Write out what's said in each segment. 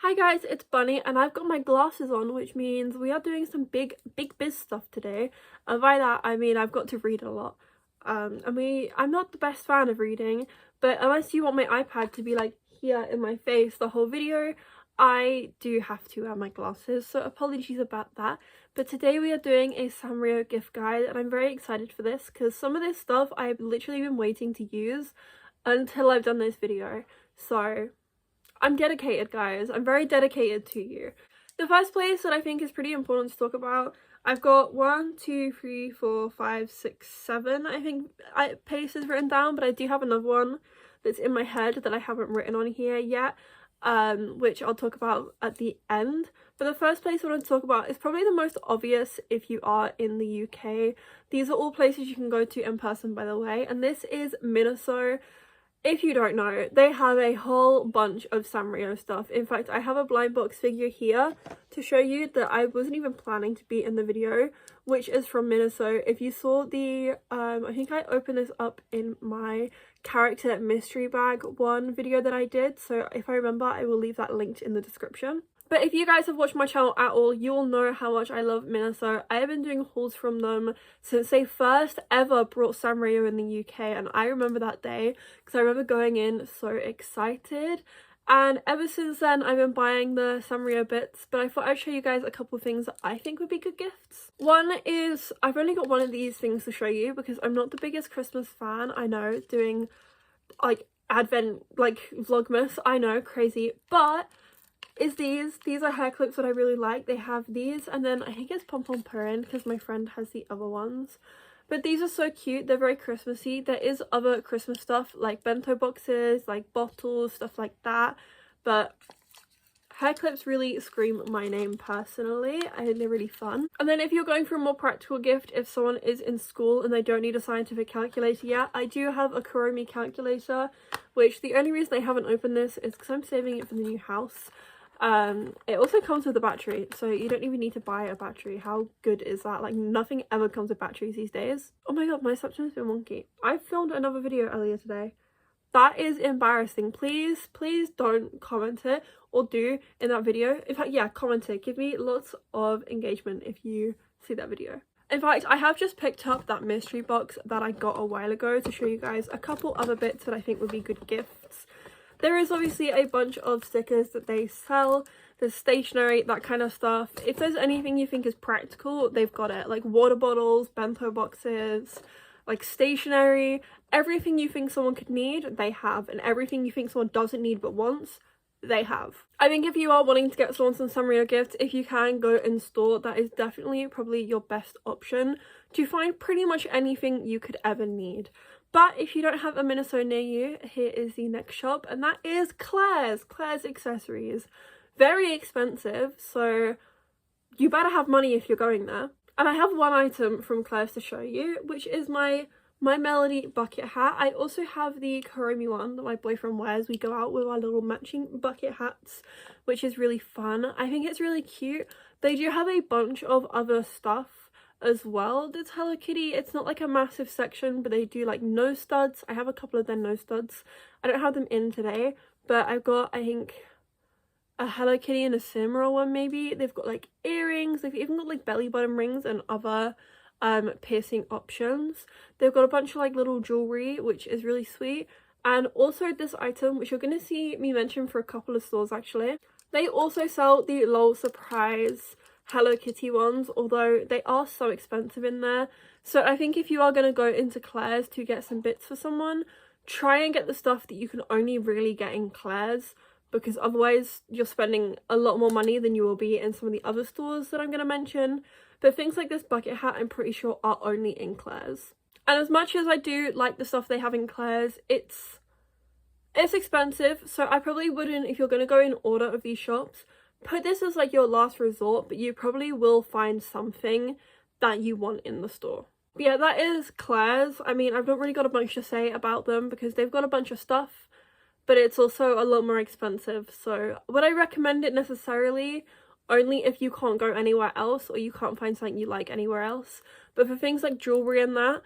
Hi guys, it's Bunny and I've got my glasses on, which means we are doing some big biz stuff today. And by that I mean I've got to read a lot. I'm not the best fan of reading, but unless you want my iPad to be like here in my face the whole video, I do have to wear my glasses, so apologies about that. But today we are doing a sanrio gift guide and I'm very excited for this because some of this stuff I've literally been waiting to use until I've done this video. So I'm dedicated, guys. I'm very dedicated to you. The first place that I think is pretty important to talk about, I've got 1, 2, 3, 4, 5, 6, 7, I think pages written down, but I do have another one that's in my head that I haven't written on here yet, which I'll talk about at the end. But the first place I want to talk about is probably the most obvious if you are in the UK. These are all places you can go to in person, by the way, and this is Miniso. If you don't know, they have a whole bunch of sanrio stuff. In fact, I have a blind box figure here to show you that I wasn't even planning to be in the video, which is from Miniso. If you saw the, I think I opened this up in my character mystery bag one video that I did. So if I remember, I will leave that linked in the description. But if you guys have watched my channel at all, you will know how much I love Miniso. I have been doing hauls from them since they first ever brought sanrio in the UK, and I remember that day because I remember going in so excited. And ever since then, I've been buying the sanrio bits, but I thought I'd show you guys a couple of things that I think would be good gifts. One is, I've only got one of these things to show you because I'm not the biggest Christmas fan, I know, doing like Advent, like vlogmas, I know, crazy, but is these are hair clips that I really like. They have these, and then I think it's pom pom purin because my friend has the other ones, but these are so cute. They're very Christmassy. There is other Christmas stuff like bento boxes, like bottles, stuff like that, but hair clips really scream my name personally. I think they're really fun. And then if you're going for a more practical gift, if someone is in school and they don't need a scientific calculator yet, I do have a Kuromi calculator, which the only reason I haven't opened this is because I'm saving it for the new house. It also comes with a battery, so you don't even need to buy a battery. How good is that? Like, nothing ever comes with batteries these days. Oh my god, my Snapchat's been wonky. I filmed another video earlier today. That is embarrassing. Please don't comment it, or do in that video. In fact, yeah, comment it. Give me lots of engagement if you see that video. In fact, I have just picked up that mystery box that I got a while ago to show you guys a couple other bits that I think would be good gifts. There is obviously a bunch of stickers that they sell. There's stationery, that kind of stuff. If there's anything you think is practical, they've got it. Like water bottles, bento boxes, like stationery. Everything you think someone could need, they have. And everything you think someone doesn't need but wants, they have. I think if you are wanting to get someone some sanrio gifts, if you can go in store, that is definitely probably your best option to find pretty much anything you could ever need. But if you don't have a Miniso near you, here is the next shop, and that is Claire's Accessories. Very expensive, so you better have money if you're going there. And I have one item from Claire's to show you, which is my Melody bucket hat. I also have the Kuromi one that my boyfriend wears. We go out with our little matching bucket hats, which is really fun. I think it's really cute. They do have a bunch of other stuff as well that's Hello Kitty. It's not like a massive section, but they do like nose studs. I have a couple of their nose studs. I don't have them in today, but I've got, I think, a Hello Kitty and a Cinnamoroll one maybe. They've got like earrings. They've even got like belly button rings and other piercing options. They've got a bunch of like little jewelry, which is really sweet. And also this item, which you're going to see me mention for a couple of stores actually. They also sell the LOL Surprise Hello Kitty ones, although they are so expensive in there. So I think if you are going to go into Claire's to get some bits for someone, try and get the stuff that you can only really get in Claire's, because otherwise you're spending a lot more money than you will be in some of the other stores that I'm going to mention. But things like this bucket hat, I'm pretty sure are only in Claire's. And as much as I do like the stuff they have in Claire's, it's expensive, so I probably wouldn't, if you're going to go in order of these shops, put this as like your last resort, but you probably will find something that you want in the store. But yeah, that is Claire's. I mean, I've not really got a bunch to say about them because they've got a bunch of stuff, but it's also a lot more expensive. So would I recommend it necessarily? Only if you can't go anywhere else or you can't find something you like anywhere else. But for things like jewelry and that,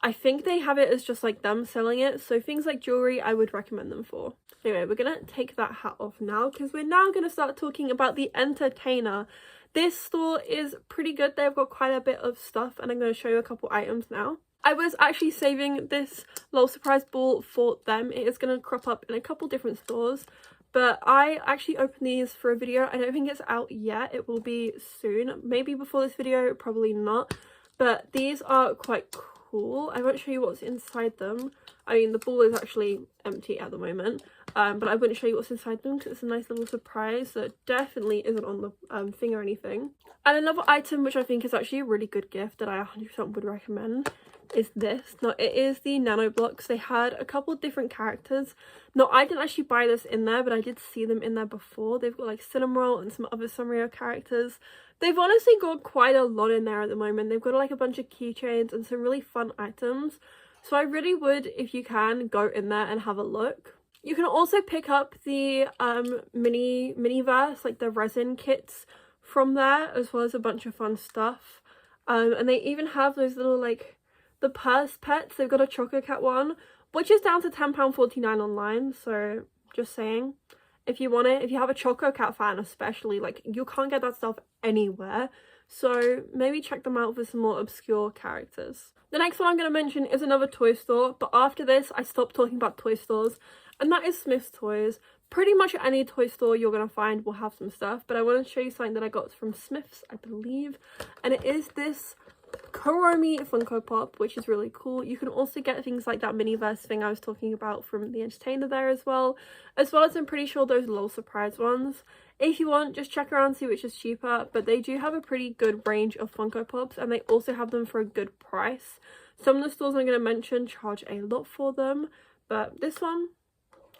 I think they have it as just like them selling it. So things like jewelry, I would recommend them for. Anyway, we're gonna take that hat off now because we're now gonna start talking about the Entertainer. This store is pretty good. They've got quite a bit of stuff and I'm going to show you a couple items now. I was actually saving this little surprise ball for them. It is going to crop up in a couple different stores, but I actually opened these for a video. I don't think it's out yet. It will be soon. Maybe before this video, probably not. But these are quite cool. I won't show you what's inside them. I mean, the ball is actually empty at the moment, but I wouldn't show you what's inside them because it's a nice little surprise that definitely isn't on the thing or anything. And another item which I think is actually a really good gift that I 100% would recommend is this. Now, it is the nano blocks. They had a couple different characters. Now, I didn't actually buy this in there, but I did see them in there before. They've got like Cinnamoroll and some other sanrio characters. They've honestly got quite a lot in there at the moment. They've got like a bunch of keychains and some really fun items. So I really would, if you can, go in there and have a look. You can also pick up the miniverse, like the resin kits from there, as well as a bunch of fun stuff. And they even have those little like the purse pets. They've got a Choco Cat one, which is down to £10.49 online. So just saying, if you want it, if you have a Choco Cat fan especially, like you can't get that stuff anywhere. So maybe check them out for some more obscure characters. The next one I'm going to mention is another toy store, but after this I stopped talking about toy stores, and that is Smith's Toys. Pretty much any toy store you're going to find will have some stuff, but I want to show you something that I got from Smith's, I believe, and it is this Kuromi Funko Pop, which is really cool. You can also get things like that miniverse thing I was talking about from the Entertainer there as well as I'm pretty sure those little surprise ones. If you want, just check around, see which is cheaper, but they do have a pretty good range of Funko Pops and they also have them for a good price. Some of the stores I'm going to mention charge a lot for them, but this one,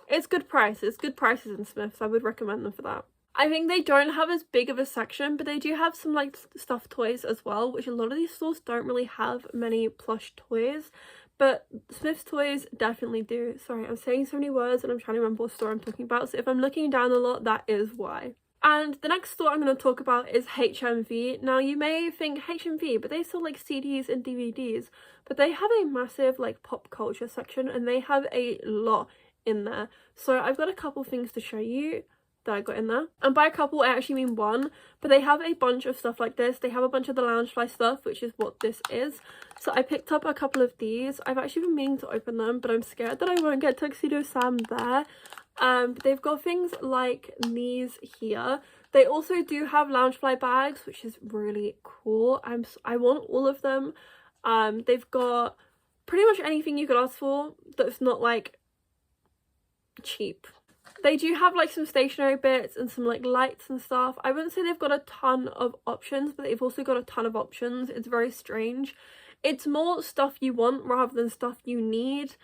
it's good prices. Good prices in Smith's. I would recommend them for that. I think they don't have as big of a section, but they do have some like stuffed toys as well, which a lot of these stores don't really have many plush toys, but Smith's Toys definitely do. Sorry, I'm saying so many words and I'm trying to remember what store I'm talking about, so if I'm looking down a lot, that is why. And the next store I'm going to talk about is HMV. Now, you may think HMV, but they sell like CDs and DVDs, but they have a massive like pop culture section and they have a lot in there. So I've got a couple things to show you that I got in there, and by a couple I actually mean one, but they have a bunch of stuff like this. They have a bunch of the Loungefly stuff, which is what this is. So I picked up a couple of these. I've actually been meaning to open them, but I'm scared that I won't get Tuxedo Sam there. But they've got things like these here. They also do have Loungefly bags, which is really cool. I want all of them. They've got pretty much anything you could ask for that's not like cheap. They do have like some stationary bits and some like lights and stuff. I wouldn't say they've got a ton of options, but they've also got a ton of options. It's very strange. It's more stuff you want rather than stuff you need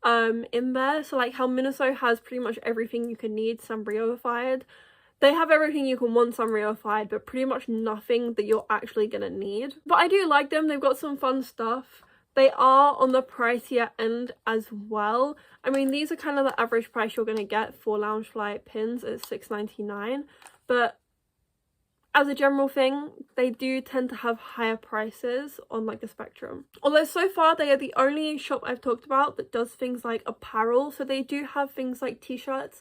in there. So like how Miniso has pretty much everything you can need Sanrio-ified, they have everything you can want Sanrio-ified, but pretty much nothing that you're actually gonna need. But I do like them. They've got some fun stuff. They are on the pricier end as well. I mean, these are kind of the average price you're going to get for Loungefly pins at $6.99. But as a general thing, they do tend to have higher prices on like the spectrum. Although so far they are the only shop I've talked about that does things like apparel. So they do have things like t-shirts.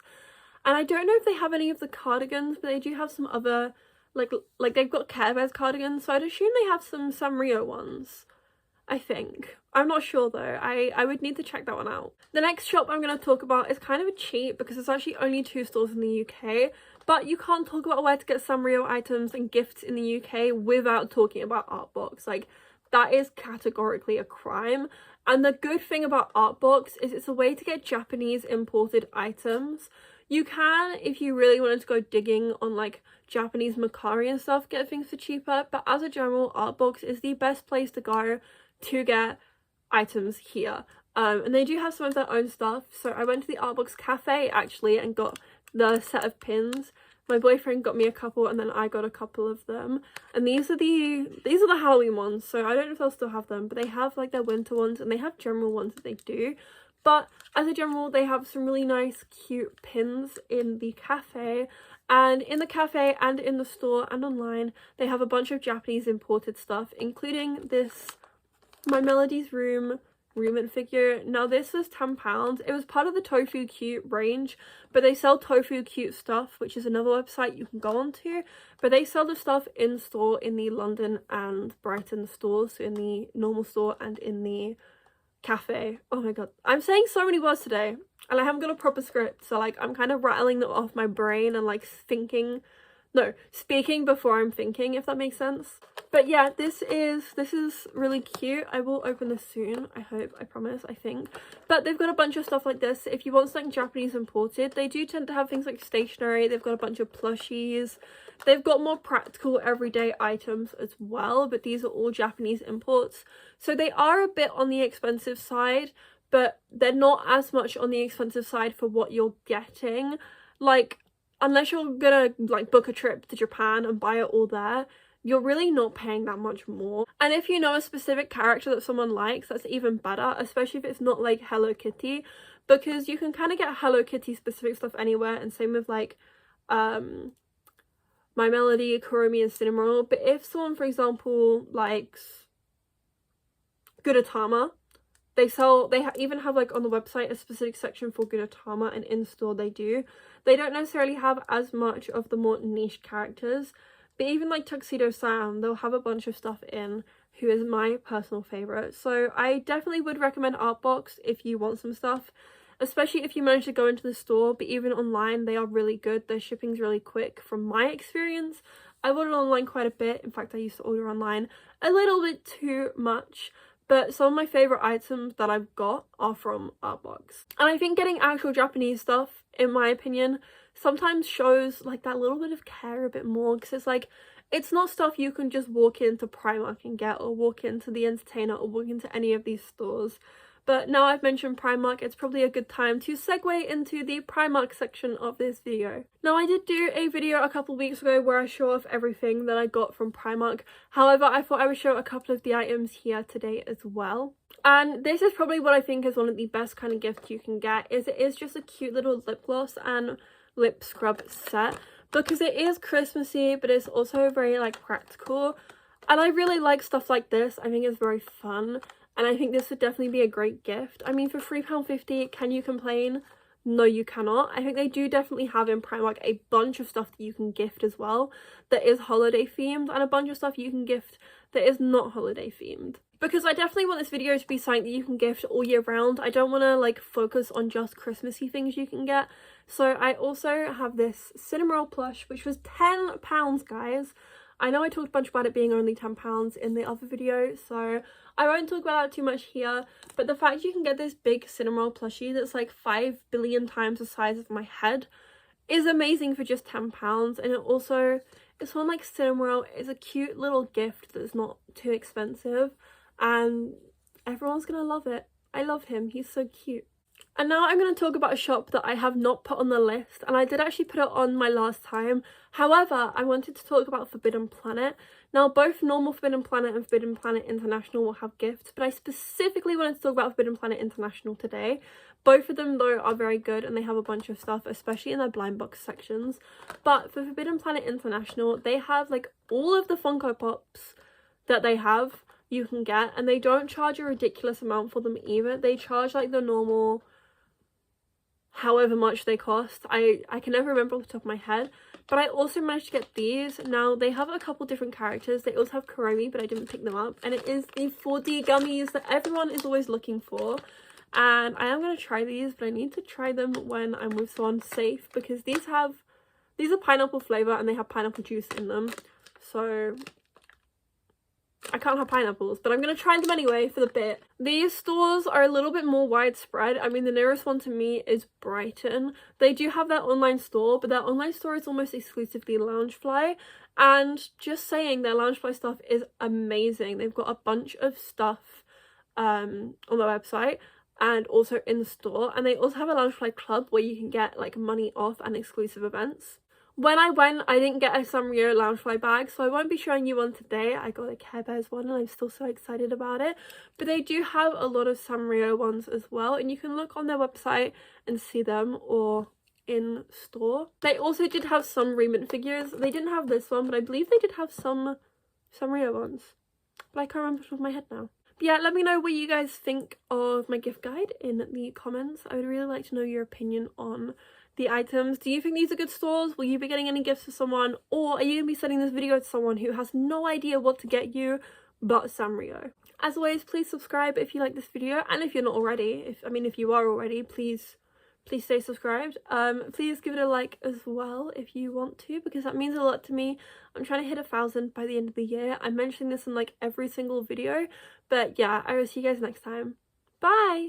And I don't know if they have any of the cardigans, but they do have some other, like they've got Care Bears cardigans. So I'd assume they have some Sanrio ones. I think. I'm not sure though. I would need to check that one out. The next shop I'm going to talk about is kind of a cheat because it's actually only 2 stores in the UK, but you can't talk about where to get Sanrio items and gifts in the UK without talking about Artbox. Like, that is categorically a crime. And the good thing about Artbox is it's a way to get Japanese imported items. You can, if you really wanted to go digging on like Japanese Macari and stuff, get things for cheaper, but as a general, Artbox is the best place to go to get items here. And they do have some of their own stuff. So I went to the Artbox cafe actually and got the set of pins. My boyfriend got me a couple and then I got a couple of them. And these are the Halloween ones. So I don't know if they'll still have them, but they have like their winter ones and they have general ones that they do. But as a general, they have some really nice cute pins in the cafe. And in the cafe and in the store and online, they have a bunch of Japanese imported stuff, including this My Melody's Room remit figure. Now this was £10. It was part of the Tofu Cute range, but they sell Tofu Cute stuff, which is another website you can go on to, but they sell the stuff in store in the London and Brighton stores, so in the normal store and in the cafe. Oh my god, I'm saying so many words today and I haven't got a proper script, so like I'm kind of rattling them off my brain and like speaking before I'm thinking, if that makes sense. But yeah, this is really cute. I will open this soon, I hope, I promise, I think. But they've got a bunch of stuff like this. If you want something Japanese imported, they do tend to have things like stationery. They've got a bunch of plushies. They've got more practical everyday items as well, but these are all Japanese imports. So they are a bit on the expensive side, but they're not as much on the expensive side for what you're getting. Like, unless you're gonna like book a trip to Japan and buy it all there, you're really not paying that much more. And if you know a specific character that someone likes, that's even better, especially if it's not like Hello Kitty, because you can kind of get Hello Kitty specific stuff anywhere, and same with like My Melody, Kuromi and Cinnamoroll. But if someone, for example, likes Gudetama, they even have like on the website a specific section for Gudetama, and in store they do. They don't necessarily have as much of the more niche characters, but even like Tuxedo Sam, they'll have a bunch of stuff in, who is my personal favourite. So I definitely would recommend Artbox if you want some stuff, especially if you manage to go into the store. But even online, they are really good. Their shipping's really quick from my experience. I ordered online quite a bit. In fact, I used to order online a little bit too much. But some of my favourite items that I've got are from Artbox. And I think getting actual Japanese stuff, in my opinion, sometimes shows like that little bit of care a bit more, because it's like, it's not stuff you can just walk into Primark and get, or walk into the Entertainer, or walk into any of these stores. But now I've mentioned Primark, it's probably a good time to segue into the Primark section of this video. Now, I did do a video a couple weeks ago where I show off everything that I got from Primark. However, I thought I would show a couple of the items here today as well. And this is probably what I think is one of the best kind of gifts you can get, is it is just a cute little lip gloss and lip scrub set, because it is Christmassy, but it's also very like practical. And I really like stuff like this. I think it's very fun. And I think this would definitely be a great gift. I mean, for £3.50, can you complain? No, you cannot. I think they do definitely have in Primark a bunch of stuff that you can gift as well that is holiday themed, and a bunch of stuff you can gift that is not holiday themed. Because I definitely want this video to be something that you can gift all year round. I don't want to like focus on just Christmassy things you can get. So I also have this Cinnamoroll plush, which was £10, guys. I know I talked a bunch about it being only £10 in the other video, so I won't talk about that too much here. But the fact you can get this big Cinnamoroll plushie that's like 5 billion times the size of my head is amazing for just £10. And it also, it's one like Cinnamoroll, is a cute little gift that's not too expensive, and everyone's gonna love it. I love him, he's so cute. And now I'm going to talk about a shop that I have not put on the list, and I did actually put it on my last time. However, I wanted to talk about Forbidden Planet. Now, both normal Forbidden Planet and Forbidden Planet International will have gifts, but I specifically wanted to talk about Forbidden Planet International today. Both of them, though, are very good, and they have a bunch of stuff, especially in their blind box sections. But for Forbidden Planet International, they have like all of the Funko Pops that they have you can get, and they don't charge a ridiculous amount for them either. They charge like the normal, however much they cost. I can never remember off the top of my head, but I also managed to get these. Now, they have a couple different characters. They also have Kuromi, but I didn't pick them up, and it is the 4D gummies that everyone is always looking for. And I am going to try these, but I need to try them when I'm with someone safe, because these are pineapple flavour and they have pineapple juice in them, so I can't have pineapples, but I'm going to try them anyway for the bit. These stores are a little bit more widespread. I mean, the nearest one to me is Brighton. They do have their online store, but their online store is almost exclusively Loungefly. And just saying, their Loungefly stuff is amazing. They've got a bunch of stuff on their website and also in the store. And they also have a Loungefly club where you can get like money off and exclusive events. When I went, I didn't get a Sanrio Loungefly bag, so I won't be showing you one today. I got a Care Bears one and I'm still so excited about it. But they do have a lot of Sanrio ones as well, and you can look on their website and see them, or in store. They also did have some remit figures. They didn't have this one, but I believe they did have some Sanrio ones. But I can't remember off the top of my head now. But yeah, let me know what you guys think of my gift guide in the comments. I would really like to know your opinion on the items. Do you think these are good stores? Will you be getting any gifts for someone? Or are you going to be sending this video to someone who has no idea what to get you but sanrio? As always, please subscribe if you like this video, and if you're not already, if you are already, please stay subscribed. Please give it a like as well if you want to, because that means a lot to me. I'm trying to hit 1,000 by the end of the year. I'm mentioning this in like every single video, but yeah, I will see you guys next time. Bye!